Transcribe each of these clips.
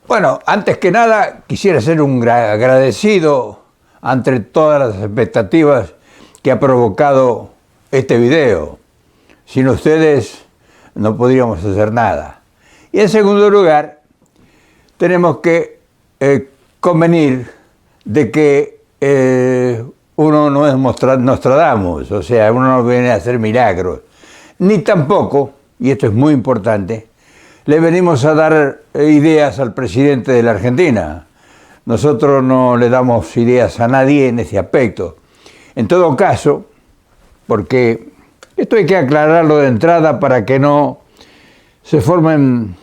Bueno, antes que nada quisiera ser un agradecido ante todas las expectativas que ha provocado este video. Sin ustedes no podríamos hacer nada. Y en segundo lugar, tenemos que convenir de que uno no es Nostradamus, o sea, uno no viene a hacer milagros, ni tampoco, y esto es muy importante, le venimos a dar ideas al presidente de la Argentina. Nosotros no le damos ideas a nadie en ese aspecto. En todo caso, porque esto hay que aclararlo de entrada para que no se formen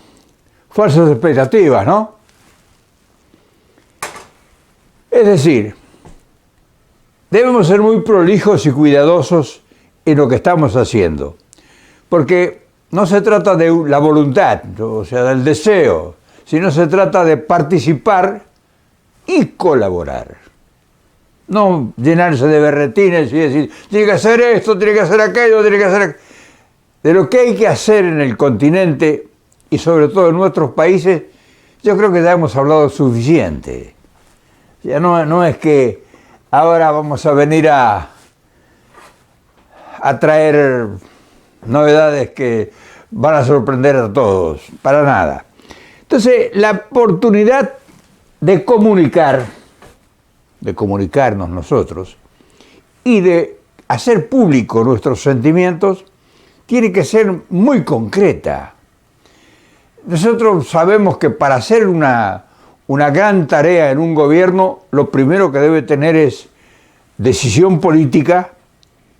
falsas expectativas, ¿no? Es decir, debemos ser muy prolijos y cuidadosos en lo que estamos haciendo, porque no se trata de la voluntad, o sea, del deseo, sino se trata de participar y colaborar. No llenarse de berretines y decir, tiene que hacer esto, tiene que hacer aquello, tiene que hacer... De lo que hay que hacer en el continente y sobre todo en nuestros países, yo creo que ya hemos hablado suficiente. Ya no es que ahora vamos a venir a traer novedades que van a sorprender a todos, para nada. Entonces, la oportunidad de comunicarnos nosotros y de hacer público nuestros sentimientos, tiene que ser muy concreta. Nosotros sabemos que para hacer una gran tarea en un gobierno, lo primero que debe tener es decisión política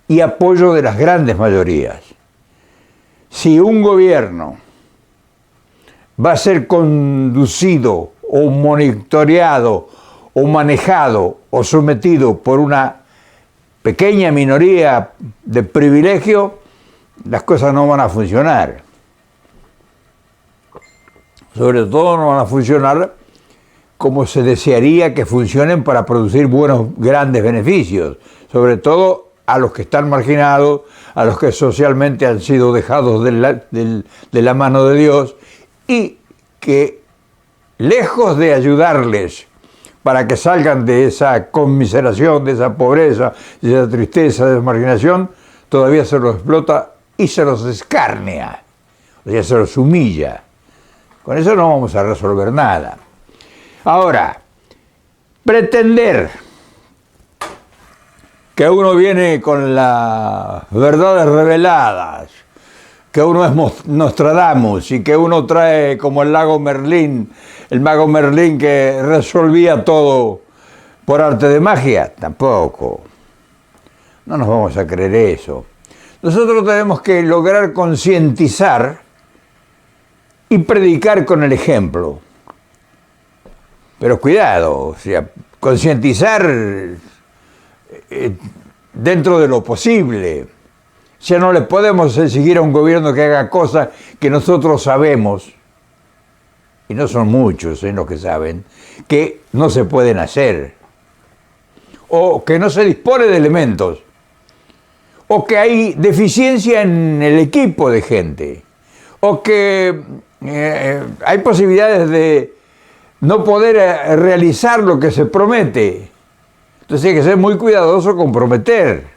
y apoyo de las grandes mayorías. Si un gobierno va a ser conducido o monitoreado o manejado o sometido por una pequeña minoría de privilegio, las cosas no van a funcionar. Sobre todo no van a funcionar como se desearía que funcionen para producir buenos, grandes beneficios, sobre todo a los que están marginados, a los que socialmente han sido dejados de la mano de Dios y que, lejos de ayudarles para que salgan de esa conmiseración, de esa pobreza, de esa tristeza, de esa marginación, todavía se los explota y se los escarnea, o sea, se los humilla. Con eso no vamos a resolver nada. Ahora, pretender que uno viene con las verdades reveladas, que uno es Nostradamus y que uno trae como el mago Merlín que resolvía todo por arte de magia, tampoco. No nos vamos a creer eso. Nosotros tenemos que lograr concientizar y predicar con el ejemplo. Pero cuidado, o sea, concientizar dentro de lo posible. Ya no le podemos exigir a un gobierno que haga cosas que nosotros sabemos, y no son muchos los que saben, que no se pueden hacer, o que no se dispone de elementos, o que hay deficiencia en el equipo de gente, o que hay posibilidades de no poder realizar lo que se promete. Entonces hay que ser muy cuidadoso con prometer.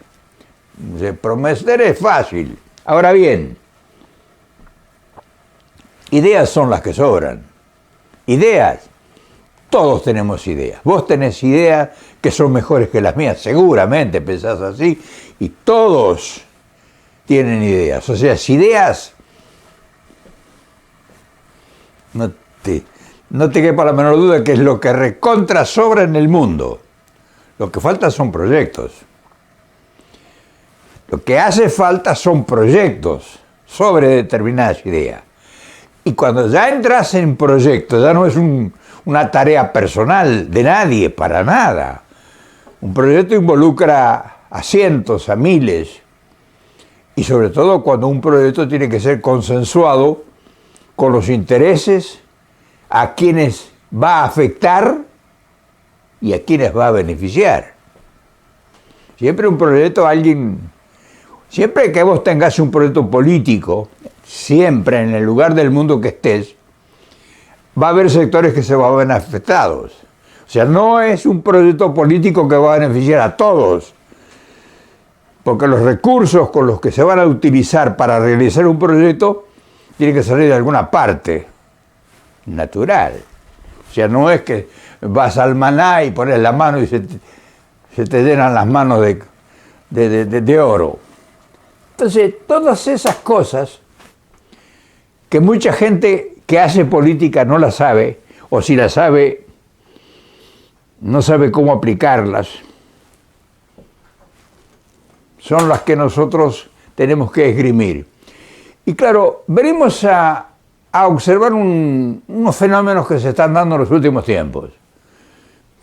Prometer es fácil. Ahora bien, ideas son las que sobran. Ideas, todos tenemos ideas. Vos tenés ideas que son mejores que las mías, seguramente pensás así, y todos tienen ideas. O sea, si ideas, no te quepa la menor duda que es lo que recontra sobra en el mundo. Lo que falta son proyectos. Lo que hace falta son proyectos sobre determinadas ideas. Y cuando ya entras en proyectos, ya no es una tarea personal de nadie, para nada. Un proyecto involucra a cientos, a miles. Y sobre todo cuando un proyecto tiene que ser consensuado con los intereses a quienes va a afectar y a quienes va a beneficiar. Siempre un proyecto, siempre que vos tengas un proyecto político, siempre en el lugar del mundo que estés, va a haber sectores que se van a ver afectados. O sea, no es un proyecto político que va a beneficiar a todos, porque los recursos con los que se van a utilizar para realizar un proyecto tienen que salir de alguna parte, natural. O sea, no es que vas al maná y pones la mano y se te llenan las manos de oro. Entonces, todas esas cosas que mucha gente que hace política no la sabe, o si la sabe, no sabe cómo aplicarlas, son las que nosotros tenemos que esgrimir. Y claro, venimos a observar unos fenómenos que se están dando en los últimos tiempos.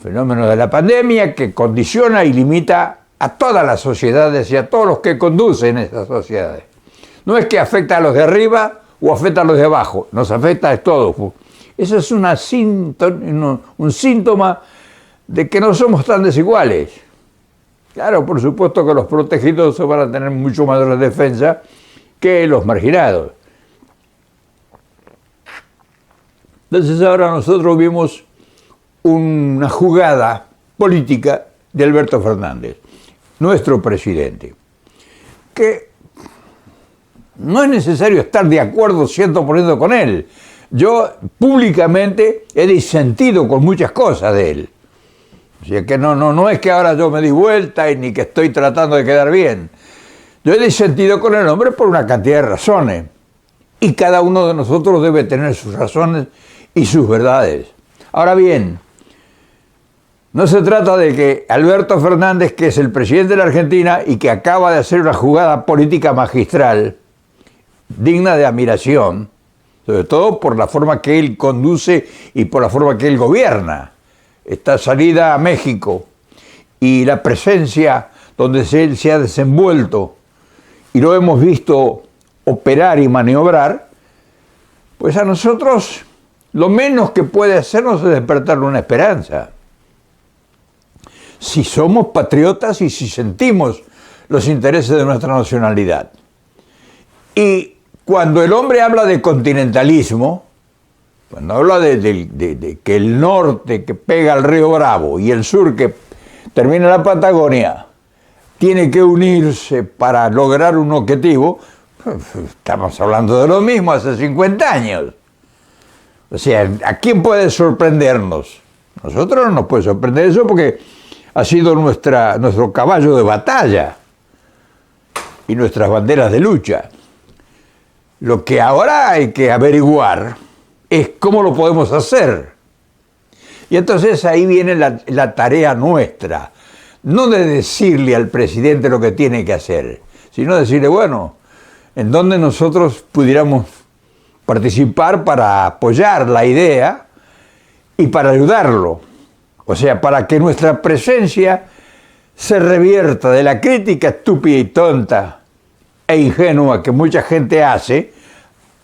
Fenómeno de la pandemia que condiciona y limita a todas las sociedades y a todos los que conducen esas sociedades. No es que afecta a los de arriba o afecta a los de abajo, nos afecta a todos. Eso es un síntoma de que no somos tan desiguales. Claro, por supuesto que los protegidos van a tener mucho mayor defensa que los marginados. Entonces ahora nosotros vimos una jugada política de Alberto Fernández, nuestro presidente, que no es necesario estar de acuerdo 100% con él. Yo públicamente he disentido con muchas cosas de él. O sea que no es que ahora yo me di vuelta y ni que estoy tratando de quedar bien. Yo he disentido con el hombre por una cantidad de razones. Y cada uno de nosotros debe tener sus razones y sus verdades. Ahora bien, no se trata de que Alberto Fernández, que es el presidente de la Argentina y que acaba de hacer una jugada política magistral, digna de admiración, sobre todo por la forma que él conduce y por la forma que él gobierna. Esta salida a México y la presencia donde él se ha desenvuelto y lo hemos visto operar y maniobrar, pues a nosotros lo menos que puede hacernos es despertarle una esperanza. Si somos patriotas y si sentimos los intereses de nuestra nacionalidad. Y cuando el hombre habla de continentalismo, cuando habla de que el norte que pega al río Bravo y el sur que termina en la Patagonia tiene que unirse para lograr un objetivo, estamos hablando de lo mismo hace 50 años. O sea, ¿a quién puede sorprendernos? Nosotros no nos puede sorprender eso porque ha sido nuestro caballo de batalla y nuestras banderas de lucha. Lo que ahora hay que averiguar es cómo lo podemos hacer. Y entonces ahí viene la tarea nuestra, no de decirle al presidente lo que tiene que hacer, sino decirle, bueno, en dónde nosotros pudiéramos participar para apoyar la idea y para ayudarlo. O sea, para que nuestra presencia se revierta de la crítica estúpida y tonta e ingenua que mucha gente hace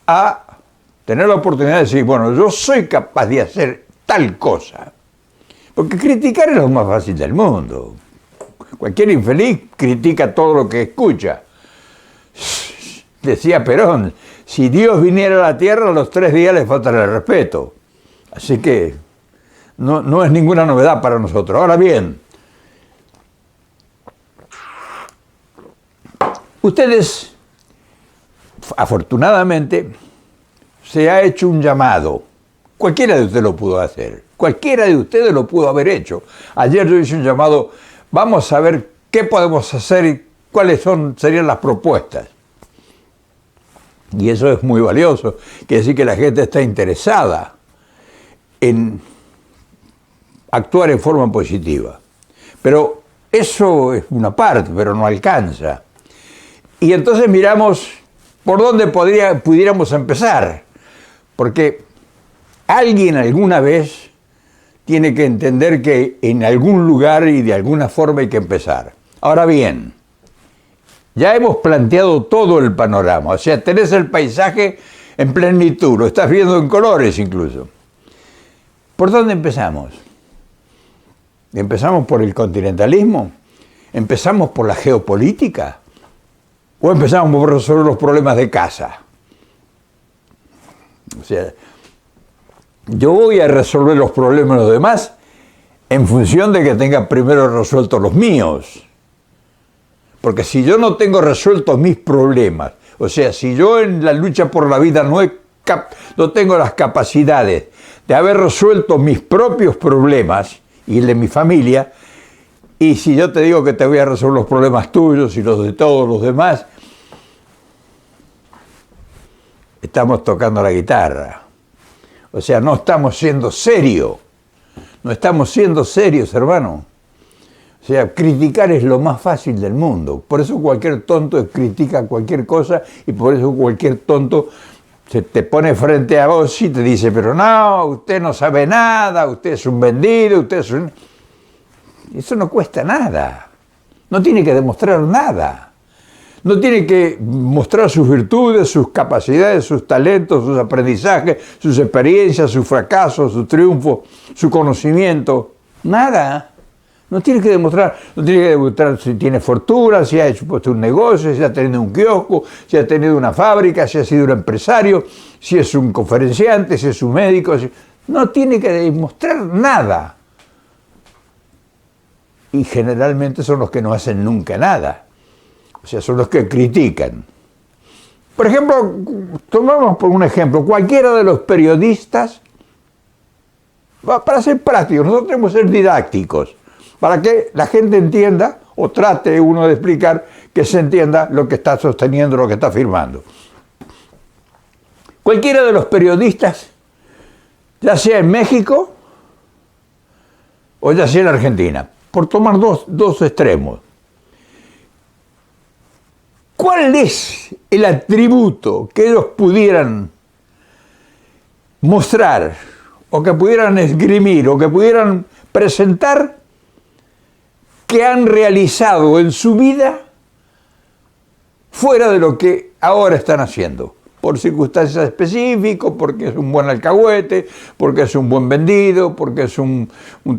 a tener la oportunidad de decir, bueno, yo soy capaz de hacer tal cosa. Porque criticar es lo más fácil del mundo. Cualquier infeliz critica todo lo que escucha. Decía Perón, si Dios viniera a la tierra, a los 3 días le faltaría el respeto. Así que no es ninguna novedad para nosotros. Ahora bien, ustedes, afortunadamente, se ha hecho un llamado. Cualquiera de ustedes lo pudo hacer. Cualquiera de ustedes lo pudo haber hecho. Ayer yo hice un llamado, vamos a ver qué podemos hacer y cuáles serían las propuestas. Y eso es muy valioso. Quiere decir que la gente está interesada en actuar en forma positiva. Pero eso es una parte, pero no alcanza. Y entonces miramos por dónde pudiéramos empezar. Porque alguien alguna vez tiene que entender que en algún lugar y de alguna forma hay que empezar. Ahora bien, ya hemos planteado todo el panorama, o sea, tenés el paisaje en plenitud, lo estás viendo en colores incluso. ¿Por dónde empezamos? ¿Empezamos por el continentalismo? ¿Empezamos por la geopolítica? ¿O empezamos por resolver los problemas de casa? O sea, yo voy a resolver los problemas de los demás en función de que tenga primero resueltos los míos. Porque si yo no tengo resueltos mis problemas, o sea, si yo en la lucha por la vida no tengo las capacidades de haber resuelto mis propios problemas y el de mi familia, y si yo te digo que te voy a resolver los problemas tuyos y los de todos los demás, estamos tocando la guitarra. O sea, no estamos siendo serios. No estamos siendo serios, hermano. O sea, criticar es lo más fácil del mundo. Por eso cualquier tonto critica cualquier cosa y por eso cualquier tonto se te pone frente a vos y te dice, pero no, usted no sabe nada, usted es un vendido, usted es un... Eso no cuesta nada. No tiene que demostrar nada. No tiene que mostrar sus virtudes, sus capacidades, sus talentos, sus aprendizajes, sus experiencias, sus fracasos, sus triunfos, su conocimiento. Nada. No tiene que demostrar si tiene fortuna, si ha hecho puesto un negocio, si ha tenido un kiosco, si ha tenido una fábrica, si ha sido un empresario, si es un conferenciante, si es un médico. No tiene que demostrar nada. Y generalmente son los que no hacen nunca nada. O sea, son los que critican. Por ejemplo, tomamos por un ejemplo, cualquiera de los periodistas, para ser prácticos, nosotros tenemos que ser didácticos, para que la gente entienda, o trate uno de explicar, que se entienda lo que está sosteniendo, lo que está afirmando. Cualquiera de los periodistas, ya sea en México, o ya sea en Argentina, por tomar dos extremos. ¿Cuál es el atributo que ellos pudieran mostrar, o que pudieran esgrimir, o que pudieran presentar, que han realizado en su vida fuera de lo que ahora están haciendo? Por circunstancias específicas, porque es un buen alcahuete, porque es un buen vendido, porque es un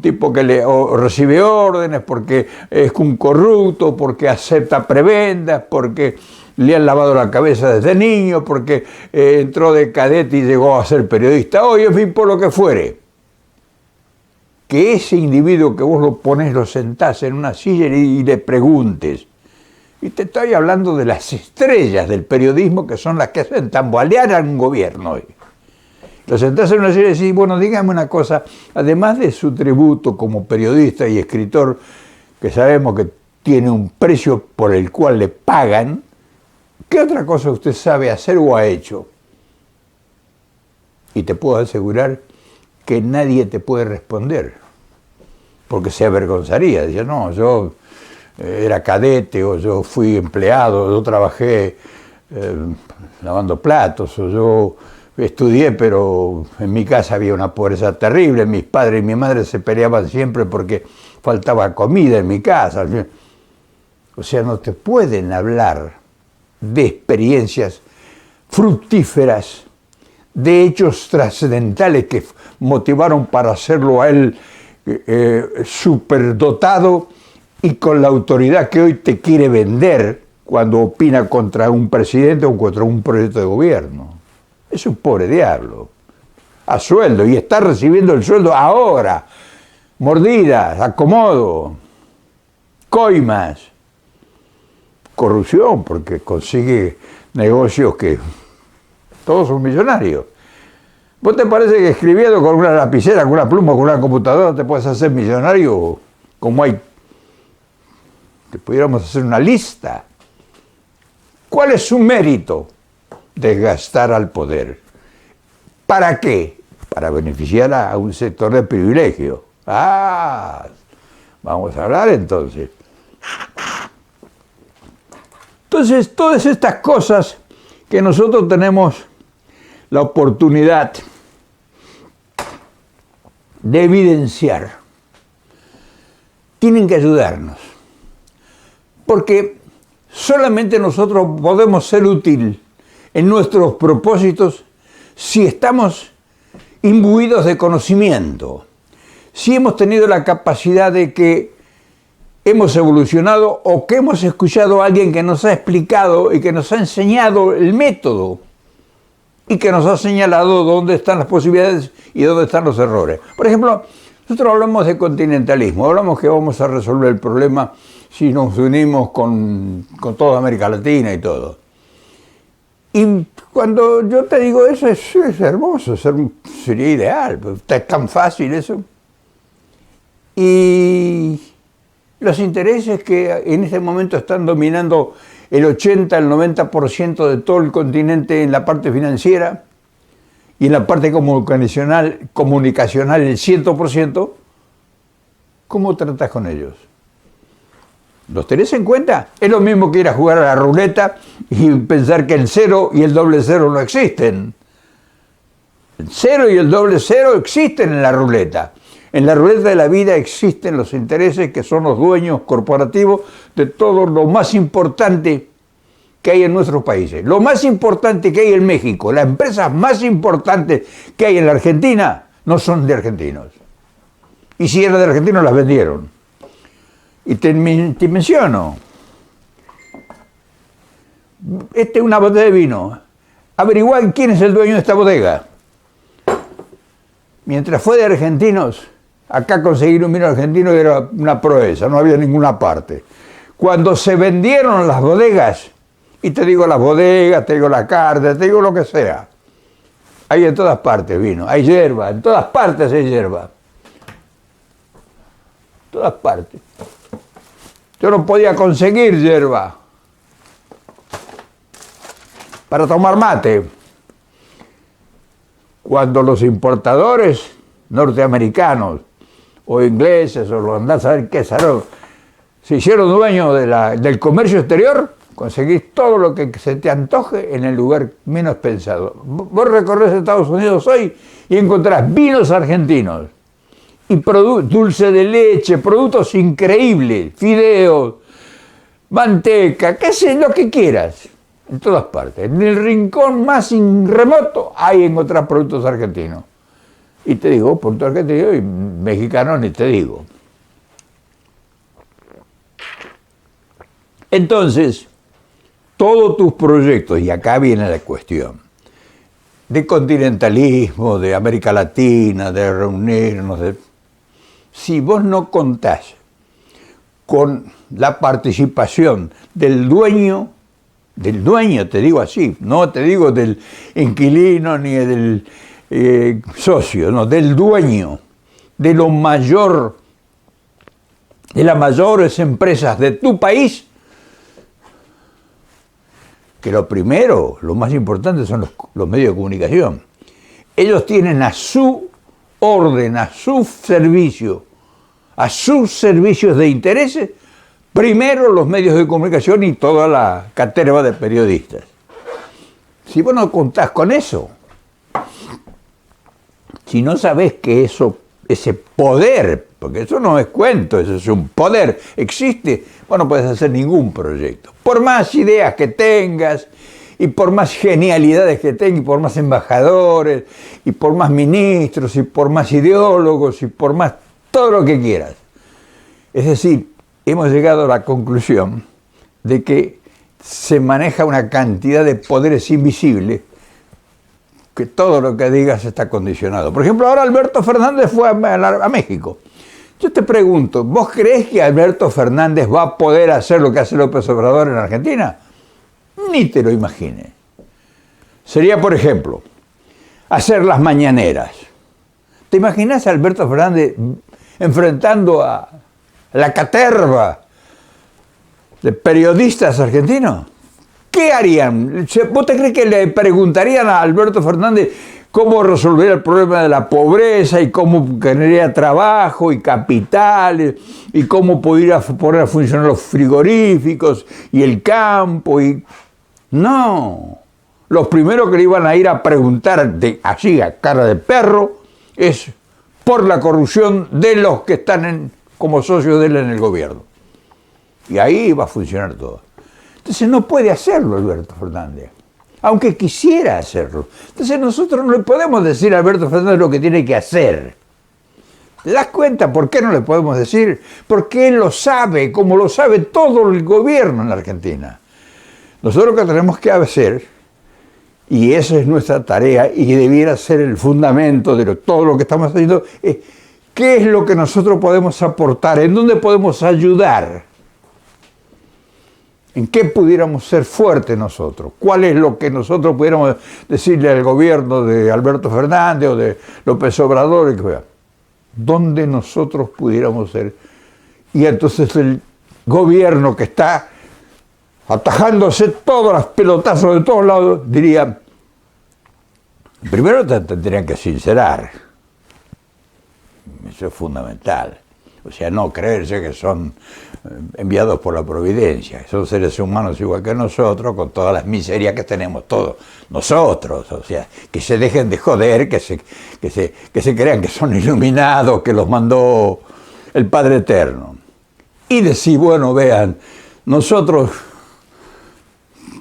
tipo que recibe órdenes, porque es un corrupto, porque acepta prebendas, porque le han lavado la cabeza desde niño, porque entró de cadete y llegó a ser periodista hoy, en fin, por lo que fuere. Que ese individuo que vos lo ponés, lo sentás en una silla y le preguntes. Y te estoy hablando de las estrellas del periodismo, que son las que hacen tambalear a un gobierno hoy. Lo sentás en una silla y decís, bueno, dígame una cosa, además de su tributo como periodista y escritor, que sabemos que tiene un precio por el cual le pagan, ¿qué otra cosa usted sabe hacer o ha hecho? Y te puedo asegurar que nadie te puede responder, porque se avergonzaría. Dice, no, yo era cadete, o yo fui empleado, yo trabajé lavando platos, o yo estudié, pero en mi casa había una pobreza terrible, mis padres y mi madre se peleaban siempre porque faltaba comida en mi casa. O sea, no te pueden hablar de experiencias fructíferas, de hechos trascendentales que motivaron para hacerlo a él superdotado y con la autoridad que hoy te quiere vender cuando opina contra un presidente o contra un proyecto de gobierno. Es un pobre diablo, a sueldo, y está recibiendo el sueldo ahora, mordidas, acomodo, coimas, corrupción, porque consigue negocios que todos son millonarios. ¿Vos te parece que escribiendo con una lapicera, con una pluma, con una computadora te puedes hacer millonario? Como hay, que pudiéramos hacer una lista. ¿Cuál es su mérito? Desgastar al poder. ¿Para qué? Para beneficiar a un sector de privilegio. Ah, vamos a hablar entonces. Entonces, todas estas cosas que nosotros tenemos la oportunidad de evidenciar, tienen que ayudarnos. Porque solamente nosotros podemos ser útiles en nuestros propósitos si estamos imbuidos de conocimiento, si hemos tenido la capacidad de que hemos evolucionado o que hemos escuchado a alguien que nos ha explicado y que nos ha enseñado el método y que nos ha señalado dónde están las posibilidades y dónde están los errores. Por ejemplo, nosotros hablamos de continentalismo, hablamos que vamos a resolver el problema si nos unimos con toda América Latina y todo. Y cuando yo te digo eso, es hermoso, sería ideal, es tan fácil eso. Y los intereses que en este momento están dominando el 80, el 90% de todo el continente en la parte financiera y en la parte comunicacional el 100%, ¿cómo tratas con ellos? ¿Los tenés en cuenta? Es lo mismo que ir a jugar a la ruleta y pensar que el 0 y el doble 0 no existen. El 0 y el doble 0 existen en la ruleta. En la ruleta de la vida existen los intereses que son los dueños corporativos de todo lo más importante que hay en nuestros países. Lo más importante que hay en México, las empresas más importantes que hay en la Argentina, no son de argentinos. Y si eran de argentinos, las vendieron. Y te menciono, es una botella de vino. Averiguad quién es el dueño de esta bodega. Mientras fue de argentinos, acá conseguir un vino argentino era una proeza, no había ninguna parte. Cuando se vendieron las bodegas, y te digo las bodegas, te digo la carta, te digo lo que sea, hay en todas partes vino, hay hierba, en todas partes hay hierba. Todas partes. Yo no podía conseguir hierba para tomar mate. Cuando los importadores norteamericanos o ingleses o los andás a ver qué saben, se hicieron dueños del comercio exterior, conseguís todo lo que se te antoje en el lugar menos pensado. Vos recorres Estados Unidos hoy y encontrás vinos argentinos y dulce de leche, productos increíbles, fideos, manteca, qué sé, lo que quieras, en todas partes. En el rincón más remoto hay encontrar productos argentinos. Y te digo, productos argentinos y mexicanos ni te digo. Entonces, todos tus proyectos, y acá viene la cuestión, de continentalismo, de América Latina, de reunirnos, si vos no contás con la participación del dueño, te digo así, no te digo del inquilino ni del socio, no, del dueño, de lo mayor, de las mayores empresas de tu país, que lo primero, lo más importante son los medios de comunicación. Ellos tienen a su orden, a su servicio, a sus servicios de intereses, primero los medios de comunicación y toda la caterva de periodistas. Si vos no contás con eso, si no sabés que ese poder, porque eso no es cuento, eso es un poder, existe, vos no podés hacer ningún proyecto. Por más ideas que tengas, y por más genialidades que tengas, y por más embajadores, y por más ministros, y por más ideólogos, y por más todo lo que quieras. Es decir, hemos llegado a la conclusión de que se maneja una cantidad de poderes invisibles que todo lo que digas está condicionado. Por ejemplo, ahora Alberto Fernández fue a México. Yo te pregunto, ¿vos creés que Alberto Fernández va a poder hacer lo que hace López Obrador en Argentina? Ni te lo imagines. Sería, por ejemplo, hacer las mañaneras. ¿Te imaginas a Alberto Fernández enfrentando a la caterva de periodistas argentinos? ¿Qué harían? ¿Vos te crees que le preguntarían a Alberto Fernández cómo resolver el problema de la pobreza y cómo generaría trabajo y capital y cómo podría poner a funcionar los frigoríficos y el campo? No. Los primeros que le iban a ir a preguntar así a cara de perro es por la corrupción de los que están como socios de él en el gobierno. Y ahí va a funcionar todo. Entonces no puede hacerlo Alberto Fernández, aunque quisiera hacerlo. Entonces nosotros no le podemos decir a Alberto Fernández lo que tiene que hacer. ¿Te das cuenta por qué no le podemos decir? Porque él lo sabe, como lo sabe todo el gobierno en la Argentina. Nosotros lo que tenemos que hacer y esa es nuestra tarea y debiera ser el fundamento de todo lo que estamos haciendo, es qué es lo que nosotros podemos aportar, en dónde podemos ayudar, en qué pudiéramos ser fuertes nosotros, cuál es lo que nosotros pudiéramos decirle al gobierno de Alberto Fernández o de López Obrador, dónde nosotros pudiéramos ser. Y entonces el gobierno que está atajándose todos los pelotazos de todos lados, diría, primero te tendrían que sincerar. Eso es fundamental. O sea, no creerse que son enviados por la providencia. Son seres humanos igual que nosotros, con todas las miserias que tenemos todos nosotros. O sea, que se dejen de joder, que se crean que son iluminados, que los mandó el Padre Eterno. Y decir, bueno, vean, nosotros,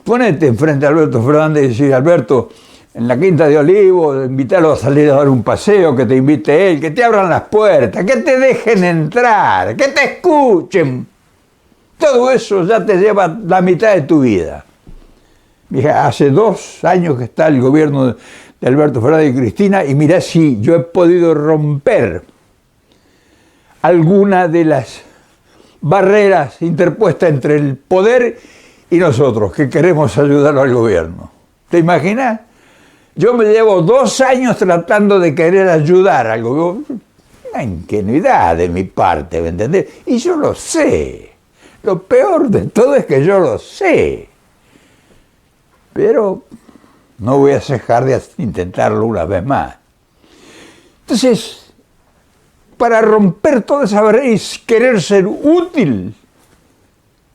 ponete enfrente a Alberto Fernández y decir, Alberto, en la Quinta de Olivos, invitarlo a salir a dar un paseo, que te invite él, que te abran las puertas, que te dejen entrar, que te escuchen. Todo eso ya te lleva la mitad de tu vida. Mira, hace 2 años que está el gobierno de Alberto Fernández y Cristina, y mirá si yo he podido romper alguna de las barreras interpuestas entre el poder y nosotros, que queremos ayudar al gobierno. ¿Te imaginas? Yo me llevo 2 años tratando de querer ayudar al gobierno. Una ingenuidad de mi parte, ¿me entendés? Y yo lo sé. Lo peor de todo es que yo lo sé. Pero no voy a cejar de intentarlo una vez más. Entonces, para romper toda esa barrera y querer ser útil,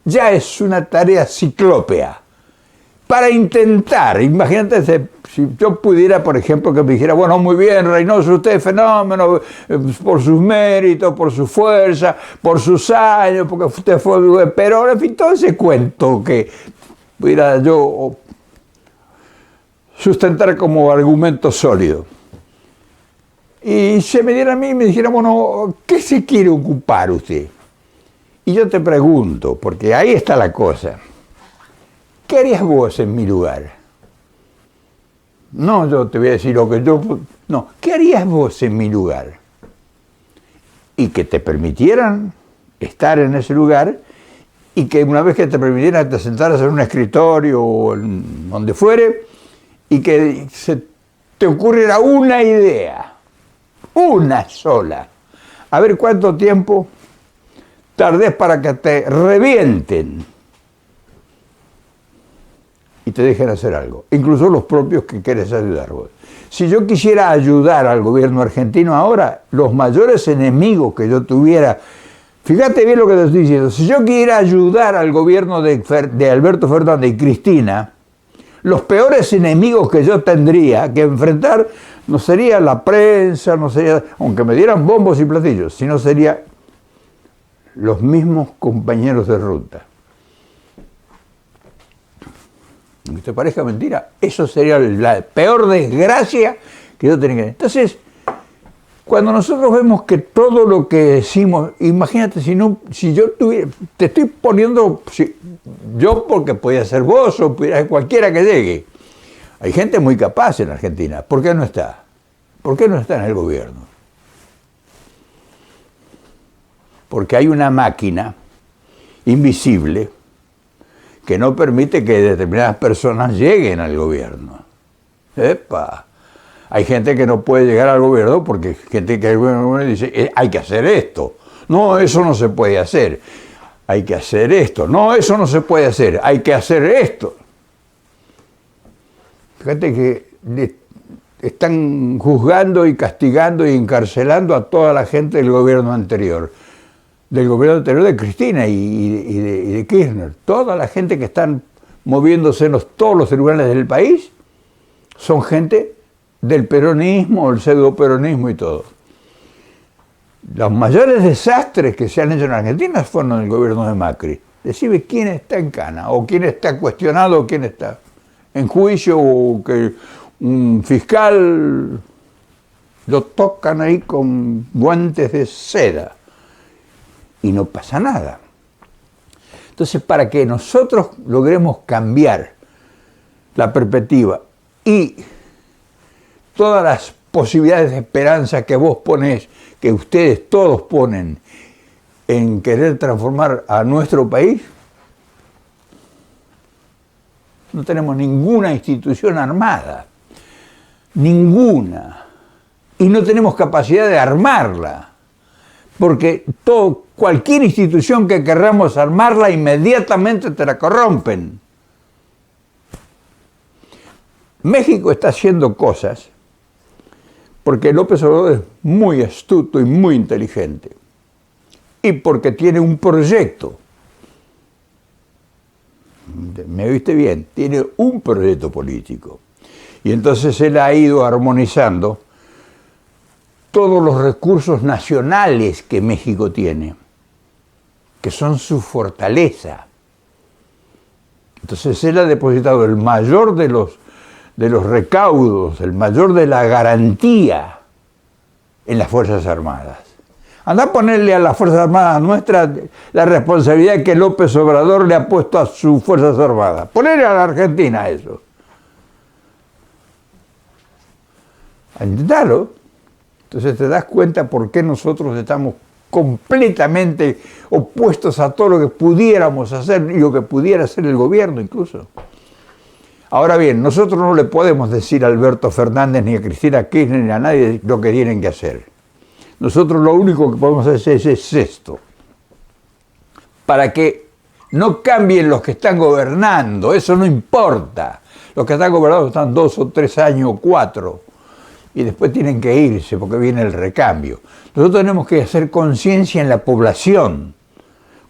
ya es una tarea ciclópea. Para intentar, imagínate si yo pudiera, por ejemplo, que me dijera, bueno, muy bien, Reynoso, usted es fenómeno, por sus méritos, por su fuerza, por sus años, porque usted fue, pero en fin, todo ese cuento que pudiera yo sustentar como argumento sólido. Y se me diera a mí y me dijera, bueno, ¿qué se quiere ocupar usted? Y yo te pregunto, porque ahí está la cosa, ¿qué harías vos en mi lugar? No, yo te voy a decir lo que yo... No, ¿qué harías vos en mi lugar? Y que te permitieran estar en ese lugar y que una vez que te permitieran te sentaras en un escritorio o en donde fuere y que se te ocurriera una idea, una sola. A ver cuánto tiempo tardés para que te revienten y te dejen hacer algo, incluso los propios que quieres ayudar vos. Si yo quisiera ayudar al gobierno argentino ahora, los mayores enemigos que yo tuviera, fíjate bien lo que te estoy diciendo, si yo quisiera ayudar al gobierno de Alberto Fernández y Cristina, los peores enemigos que yo tendría que enfrentar no sería la prensa, no sería, aunque me dieran bombos y platillos, sino sería los mismos compañeros de ruta. Aunque te parezca mentira, eso sería la peor desgracia que yo tenía. Entonces, cuando nosotros vemos que todo lo que decimos, imagínate si yo tuviera, te estoy poniendo, yo porque podía ser vos o pudiera ser cualquiera que llegue. Hay gente muy capaz en Argentina. ¿Por qué no está? ¿Por qué no está en el gobierno? Porque hay una máquina invisible que no permite que determinadas personas lleguen al gobierno. ¡Epa! Hay gente que no puede llegar al gobierno porque gente que el gobierno dice, hay que hacer esto. No, eso no se puede hacer. Hay que hacer esto. No, eso no se puede hacer. Hay que hacer esto. Fíjate que están juzgando y castigando y encarcelando a toda la gente del gobierno anterior. Del gobierno anterior de Cristina y de Kirchner. Toda la gente que están moviéndose en todos los tribunales del país son gente del peronismo, el pseudo-peronismo y todo. Los mayores desastres que se han hecho en Argentina fueron en el gobierno de Macri. Decime quién está en cana, o quién está cuestionado, o quién está en juicio, o que un fiscal lo tocan ahí con guantes de seda y no pasa nada. Entonces, para que nosotros logremos cambiar la perspectiva y todas las posibilidades de esperanza que vos ponés, que ustedes todos ponen en querer transformar a nuestro país, no tenemos ninguna institución armada, ninguna, y no tenemos capacidad de armarla, porque cualquier institución que querramos armarla, inmediatamente te la corrompen. México está haciendo cosas porque López Obrador es muy astuto y muy inteligente, y porque tiene un proyecto. ¿Me oíste bien? Tiene un proyecto político. Y entonces él ha ido armonizando todos los recursos nacionales que México tiene, que son su fortaleza. Entonces él ha depositado el mayor de los recaudos, el mayor de la garantía en las Fuerzas Armadas. Anda a ponerle a las Fuerzas Armadas nuestras la responsabilidad que López Obrador le ha puesto a sus Fuerzas Armadas. Ponerle a la Argentina eso. A intentarlo. Entonces te das cuenta por qué nosotros estamos completamente opuestos a todo lo que pudiéramos hacer y lo que pudiera hacer el gobierno incluso. Ahora bien, nosotros no le podemos decir a Alberto Fernández ni a Cristina Kirchner ni a nadie lo que tienen que hacer. Nosotros lo único que podemos hacer es esto, para que no cambien los que están gobernando, eso no importa. Los que están gobernando están 2 o 3 años o 4, y después tienen que irse porque viene el recambio. Nosotros tenemos que hacer conciencia en la población,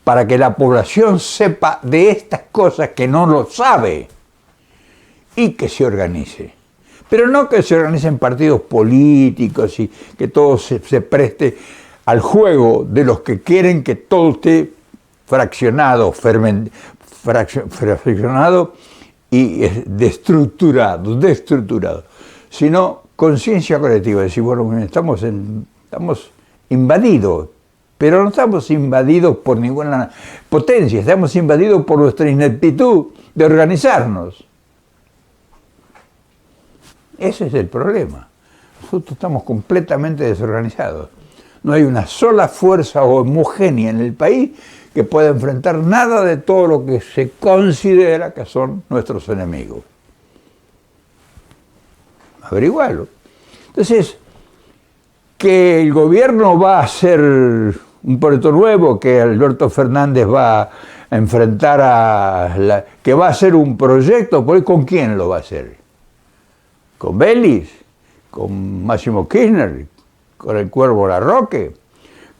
para que la población sepa de estas cosas que no lo sabe, y que se organice. Pero no que se organicen partidos políticos y que todo se preste al juego de los que quieren que todo esté fraccionado y destructurado, sino conciencia colectiva, decir, bueno, estamos invadidos, pero no estamos invadidos por ninguna potencia, estamos invadidos por nuestra ineptitud de organizarnos. Ese es el problema. Nosotros estamos completamente desorganizados. No hay una sola fuerza homogénea en el país que pueda enfrentar nada de todo lo que se considera que son nuestros enemigos. Averiguarlo. Entonces, que el gobierno va a hacer un proyecto nuevo, que Alberto Fernández va a enfrentar que va a hacer un proyecto, ¿con quién lo va a hacer? ¿Con Vélez? ¿Con Máximo Kirchner? ¿Con el Cuervo Larroque?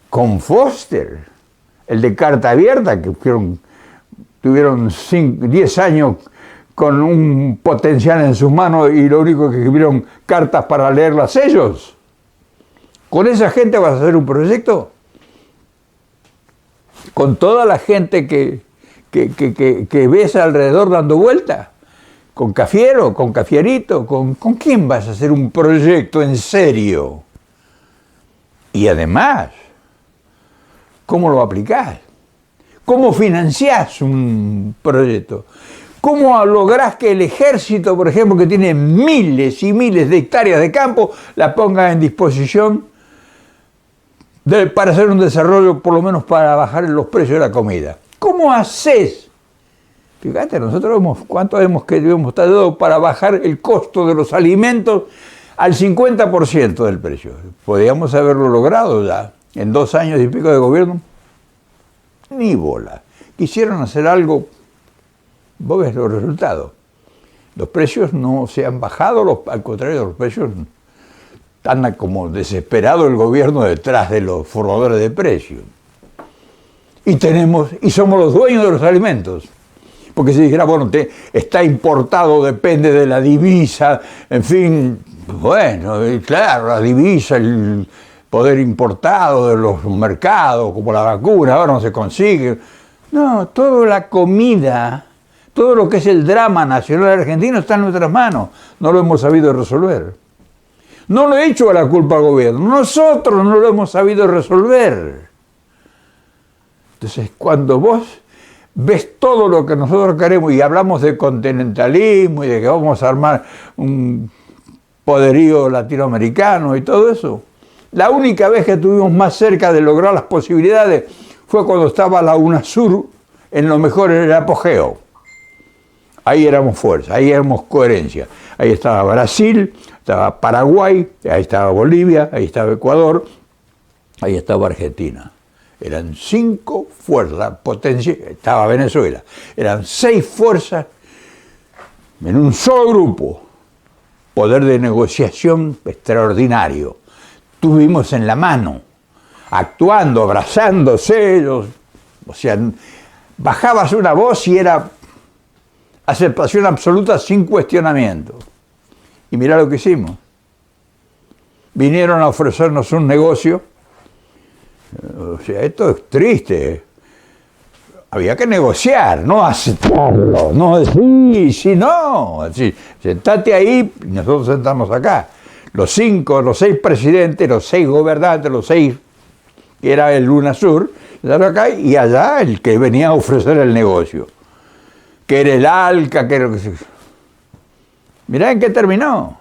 ¿Con Foster? El de Carta Abierta, que tuvieron 10 años con un potencial en sus manos y lo único que escribieron cartas para leerlas ellos. ¿Con esa gente vas a hacer un proyecto? ¿Con toda la gente que ves alrededor dando vueltas? ¿Con Cafiero? ¿Con Cafierito? ¿Con quién vas a hacer un proyecto en serio? Y además, ¿cómo lo aplicás? ¿Cómo financiás un proyecto? ¿Cómo lográs que el ejército, por ejemplo, que tiene miles y miles de hectáreas de campo, la ponga en disposición para hacer un desarrollo, por lo menos para bajar los precios de la comida? ¿Cómo haces? Fíjate, nosotros cuánto hemos dado para bajar el costo de los alimentos al 50% del precio. Podríamos haberlo logrado ya en 2 años y pico de gobierno. Ni bola. Quisieron hacer algo, vos ves los resultados. Los precios no se han bajado, al contrario, los precios están como desesperado el gobierno detrás de los formadores de precios. Y somos los dueños de los alimentos. Porque si dijera, bueno, está importado, depende de la divisa, en fin, bueno, claro, la divisa, el poder importado de los mercados, como la vacuna, ahora no se consigue. No, toda la comida, todo lo que es el drama nacional argentino está en nuestras manos. No lo hemos sabido resolver. No lo he hecho a la culpa al gobierno, nosotros no lo hemos sabido resolver. Entonces, cuando vos ves todo lo que nosotros queremos y hablamos de continentalismo y de que vamos a armar un poderío latinoamericano y todo eso. La única vez que estuvimos más cerca de lograr las posibilidades fue cuando estaba la UNASUR en lo mejor, en el apogeo. Ahí éramos fuerza, ahí éramos coherencia. Ahí estaba Brasil, estaba Paraguay, ahí estaba Bolivia, ahí estaba Ecuador, ahí estaba Argentina. Eran 5 fuerzas, potencia, estaba Venezuela. Eran 6 fuerzas en un solo grupo. Poder de negociación extraordinario. Tuvimos en la mano, actuando, abrazándose ellos. O sea, bajabas una voz y era aceptación absoluta sin cuestionamiento. Y mirá lo que hicimos. Vinieron a ofrecernos un negocio. O sea, esto es triste. Había que negociar, no aceptarlo, no decir sí, no. Así, sentate ahí y nosotros sentamos acá. Los 6 presidentes, los 6 gobernantes, los 6, que era el UNASUR, sentaron acá y allá el que venía a ofrecer el negocio. Que era el ALCA, que era... Mirá en qué terminó.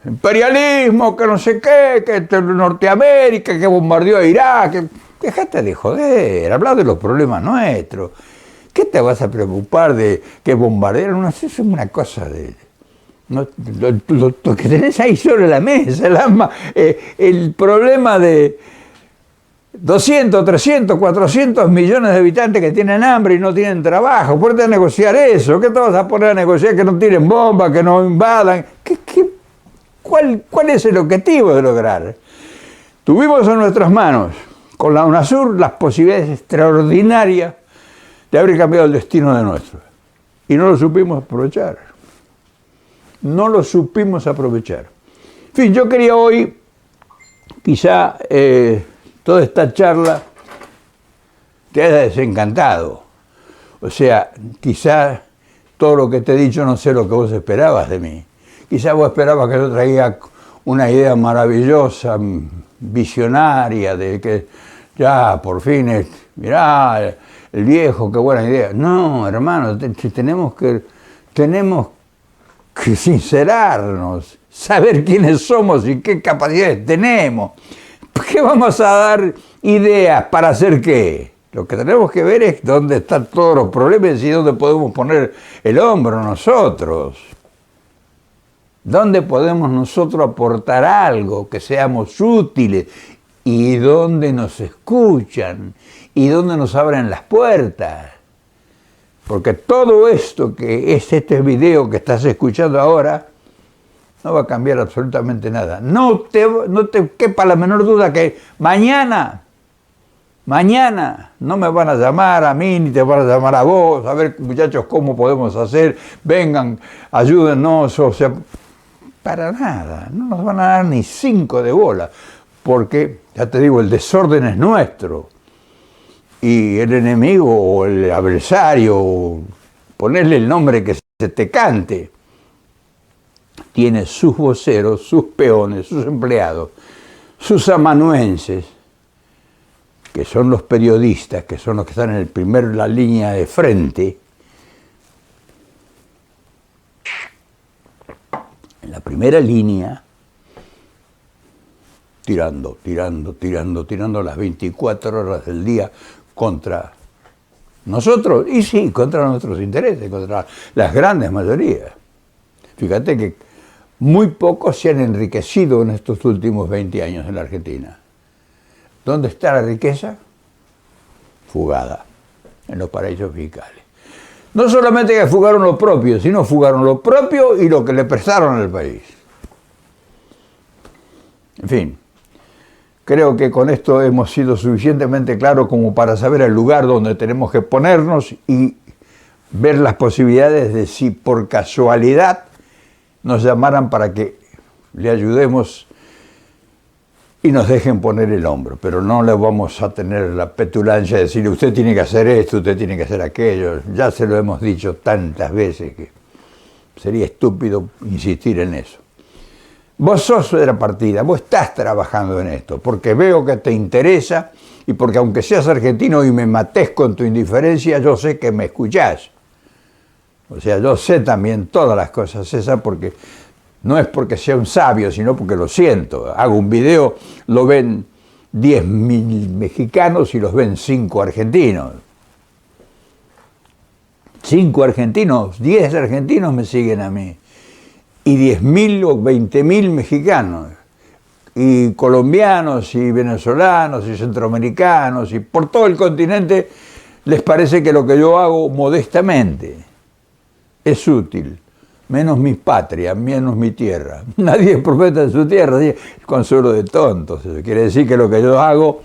Imperialismo, que no sé qué, que Norteamérica, que bombardeó a Irak. Que... Dejate de joder, habla de los problemas nuestros. ¿Qué te vas a preocupar de que bombardearon? No, eso es una cosa de... No, lo que tenés ahí sobre la mesa, el problema de 200, 300, 400 millones de habitantes que tienen hambre y no tienen trabajo. Ponte a negociar eso. ¿Qué te vas a poner a negociar? Que no tiren bombas, que no invadan. ¿Cuál es el objetivo de lograr? Tuvimos en nuestras manos, con la UNASUR, las posibilidades extraordinarias de haber cambiado el destino de nuestro. Y no lo supimos aprovechar. No lo supimos aprovechar. En fin, yo quería hoy, quizá toda esta charla te haya desencantado. O sea, quizá todo lo que te he dicho no sé lo que vos esperabas de mí. Quizá vos esperabas que yo traiga una idea maravillosa, visionaria, de que ya por fin, mirá, el viejo, qué buena idea. No, hermano, tenemos que sincerarnos, saber quiénes somos y qué capacidades tenemos. ¿Qué vamos a dar ideas para hacer qué? Lo que tenemos que ver es dónde están todos los problemas y dónde podemos poner el hombro nosotros. ¿Dónde podemos nosotros aportar algo, que seamos útiles? ¿Y dónde nos escuchan? ¿Y dónde nos abren las puertas? Porque todo esto que es este video que estás escuchando ahora, no va a cambiar absolutamente nada. No te quepa la menor duda que mañana no me van a llamar a mí, ni te van a llamar a vos, a ver, muchachos, cómo podemos hacer, vengan, ayúdennos, o sea, para nada, no nos van a dar ni 5 de bola, porque, ya te digo, el desorden es nuestro. Y el enemigo o el adversario, ponerle el nombre que se te cante, tiene sus voceros, sus peones, sus empleados, sus amanuenses, que son los periodistas, que son los que están en la línea de frente, en la primera línea, tirando las 24 horas del día contra nosotros, y sí, contra nuestros intereses, contra las grandes mayorías. Fíjate que muy pocos se han enriquecido en estos últimos 20 años en la Argentina. ¿Dónde está la riqueza? Fugada, en los paraísos fiscales. No solamente que fugaron lo propio, sino fugaron lo propio y lo que le prestaron al país. En fin, creo que con esto hemos sido suficientemente claros como para saber el lugar donde tenemos que ponernos y ver las posibilidades de si por casualidad nos llamaran para que le ayudemos y nos dejen poner el hombro, pero no le vamos a tener la petulancia de decirle usted tiene que hacer esto, usted tiene que hacer aquello. Ya se lo hemos dicho tantas veces que sería estúpido insistir en eso. Vos sos de la partida, vos estás trabajando en esto, porque veo que te interesa y porque aunque seas argentino y me matés con tu indiferencia, yo sé que me escuchás. O sea, yo sé también todas las cosas esas porque no es porque sea un sabio, sino porque lo siento. Hago un video, lo ven 10.000 mexicanos y los ven 5 argentinos. 5 argentinos, 10 argentinos me siguen a mí. Y 10.000 o 20.000 mexicanos. Y colombianos, y venezolanos, y centroamericanos, y por todo el continente les parece que lo que yo hago modestamente es útil. Menos mi patria, menos mi tierra. Nadie es profeta en su tierra, es consuelo de tontos. Eso quiere decir que lo que yo hago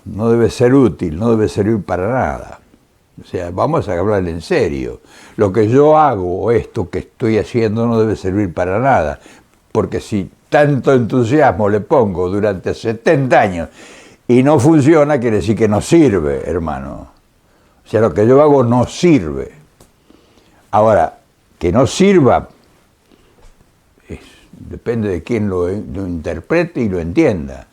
no debe ser útil, no debe servir para nada. O sea, vamos a hablar en serio. Lo que yo hago, o esto que estoy haciendo, no debe servir para nada. Porque si tanto entusiasmo le pongo durante 70 años y no funciona, quiere decir que no sirve, hermano. O sea, lo que yo hago no sirve. Ahora, que no sirva, depende de quién lo interprete y lo entienda.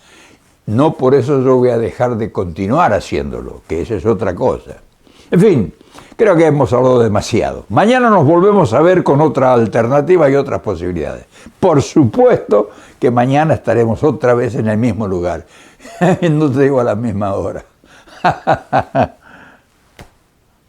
No por eso yo voy a dejar de continuar haciéndolo, que esa es otra cosa. En fin, creo que hemos hablado demasiado. Mañana nos volvemos a ver con otra alternativa y otras posibilidades. Por supuesto que mañana estaremos otra vez en el mismo lugar. No te digo a la misma hora.